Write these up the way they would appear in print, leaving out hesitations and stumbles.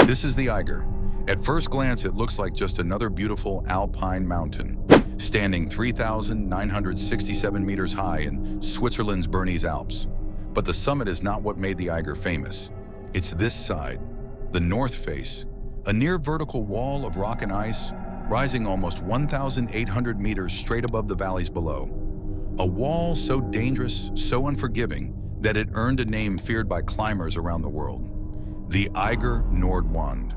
This is the Eiger. At first glance, it looks like just another beautiful alpine mountain, standing 3,967 meters high in Switzerland's Bernese Alps. But the summit is not what made the Eiger famous. It's this side, the North Face, a near vertical wall of rock and ice, rising almost 1,800 meters straight above the valleys below. A wall so dangerous, so unforgiving, that it earned a name feared by climbers around the world: the Eiger Nordwand.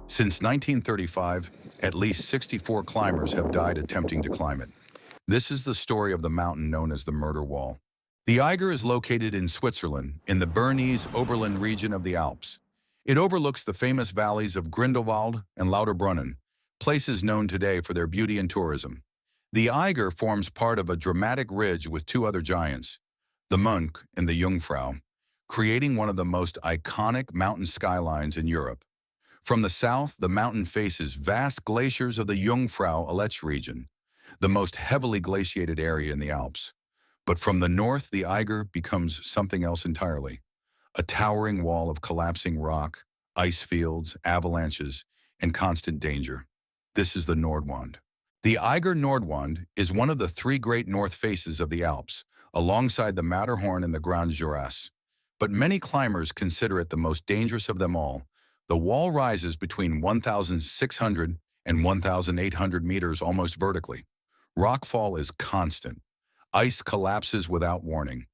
Since 1935, at least 64 climbers have died attempting to climb it. This is the story of the mountain known as the Murder Wall. The Eiger is located in Switzerland, in the Bernese Oberland region of the Alps. It overlooks the famous valleys of Grindelwald and Lauterbrunnen, places known today for their beauty and tourism. The Eiger forms part of a dramatic ridge with two other giants, the Mönch and the Jungfrau, creating one of the most iconic mountain skylines in Europe. From the south, the mountain faces vast glaciers of the Jungfrau-Aletsch region, the most heavily glaciated area in the Alps. But from the north, the Eiger becomes something else entirely: a towering wall of collapsing rock, ice fields, avalanches, and constant danger. This is the Nordwand. The Eiger Nordwand is one of the three great north faces of the Alps, alongside the Matterhorn and the Grand Juras. But many climbers consider it the most dangerous of them all. The wall rises between 1,600 and 1,800 meters almost vertically. Rockfall is constant. Ice collapses without warning.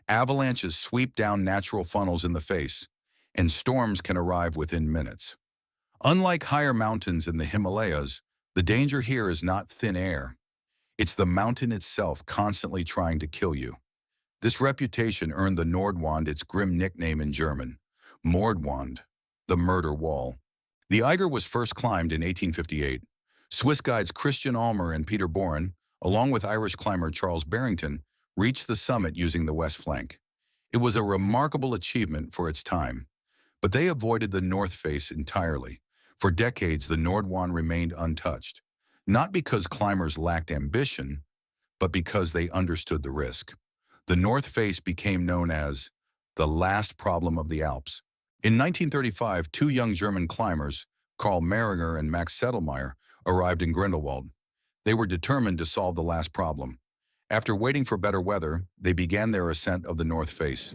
Avalanches sweep down natural funnels in the face, and storms can arrive within minutes. Unlike higher mountains in the Himalayas, the danger here is not thin air. It's the mountain itself constantly trying to kill you. This reputation earned the Nordwand its grim nickname in German, Mordwand, the Murder Wall. The Eiger was first climbed in 1858. Swiss guides Christian Almer and Peter Boren, along with Irish climber Charles Barrington, reached the summit using the west flank. It was a remarkable achievement for its time, but they avoided the North Face entirely. For decades, the Nordwand remained untouched, not because climbers lacked ambition, but because they understood the risk. The North Face became known as the last problem of the Alps. In 1935, two young German climbers, Karl Maringer and Max Sedlmayr, arrived in Grindelwald. They were determined to solve the last problem. After waiting for better weather, they began their ascent of the North Face.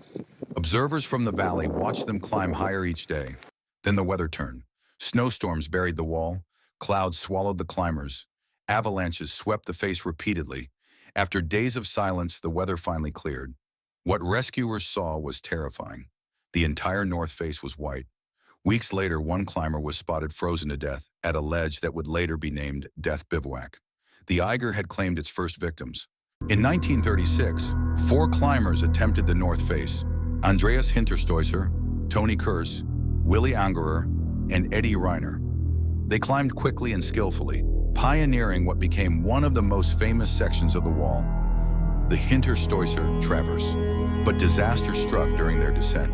Observers from the valley watched them climb higher each day. Then the weather turned. Snowstorms buried the wall, clouds swallowed the climbers, avalanches swept the face repeatedly. After days of silence, the weather finally cleared. What rescuers saw was terrifying. The entire North Face was white. Weeks later, one climber was spotted frozen to death at a ledge that would later be named Death Bivouac. The Eiger had claimed its first victims. In 1936, 4 climbers attempted the North Face: Andreas Hinterstoisser, Toni Kurz, Willi Angerer, and Eddie Reiner. They climbed quickly and skillfully, pioneering what became one of the most famous sections of the wall, the Hinterstoisser Traverse. But disaster struck during their descent.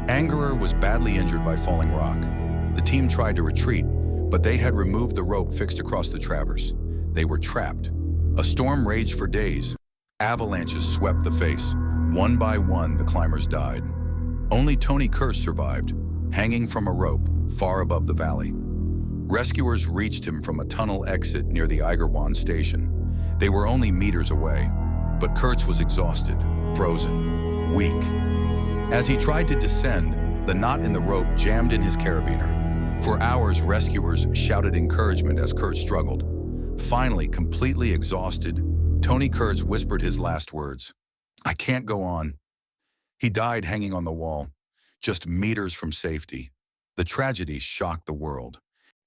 Angerer was badly injured by falling rock. The team tried to retreat, but they had removed the rope fixed across the traverse. They were trapped. A storm raged for days. Avalanches swept the face. One by one, the climbers died. Only Toni Kurz survived, hanging from a rope far above the valley. Rescuers reached him from a tunnel exit near the Eigerwand station. They were only meters away, but Kurz was exhausted, frozen, weak. As he tried to descend, the knot in the rope jammed in his carabiner. For hours, rescuers shouted encouragement as Kurz struggled. Finally, completely exhausted, Toni Kurz whispered his last words: "I can't go on." He died hanging on the wall, just meters from safety. The tragedy shocked the world.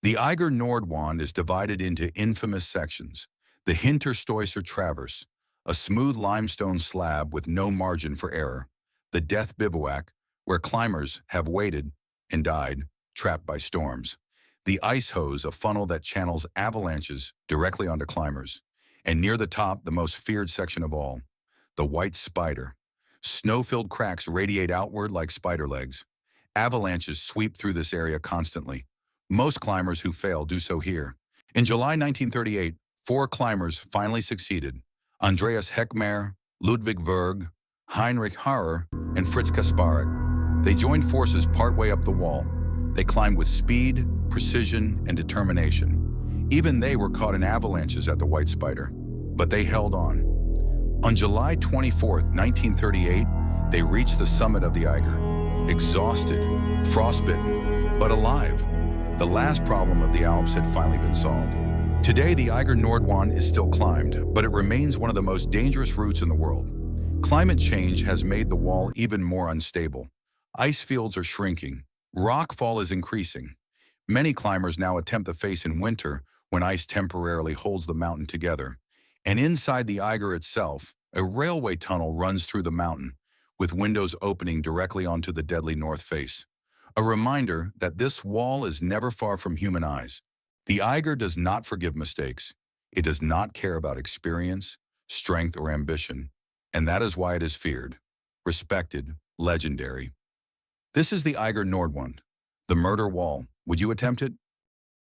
The Eiger Nordwand is divided into infamous sections: the Hinterstoisser Traverse, a smooth limestone slab with no margin for error; the Death Bivouac, where climbers have waited and died, trapped by storms; the Ice Hose, a funnel that channels avalanches directly onto climbers; and near the top, the most feared section of all, the White Spider. Snow-filled cracks radiate outward like spider legs. Avalanches sweep through this area constantly. Most climbers who fail do so here. In July 1938, 4 climbers finally succeeded: Andreas Heckmair, Ludwig Vörg, Heinrich Harrer, and Fritz Kasparek. They joined forces partway up the wall. They climbed with speed, precision, and determination. Even they were caught in avalanches at the White Spider, but they held on. On July 24, 1938, they reached the summit of the Eiger, exhausted, frostbitten, but alive. The last problem of the Alps had finally been solved. Today, the Eiger Nordwand is still climbed, but it remains one of the most dangerous routes in the world. Climate change has made the wall even more unstable. Ice fields are shrinking. Rockfall is increasing. Many climbers now attempt the face in winter when ice temporarily holds the mountain together. And inside the Eiger itself, a railway tunnel runs through the mountain, with windows opening directly onto the deadly North Face. A reminder that this wall is never far from human eyes. The Eiger does not forgive mistakes. It does not care about experience, strength, or ambition. And that is why it is feared, respected, legendary. This is the Eiger Nordwand, the murder wall. Would you attempt it?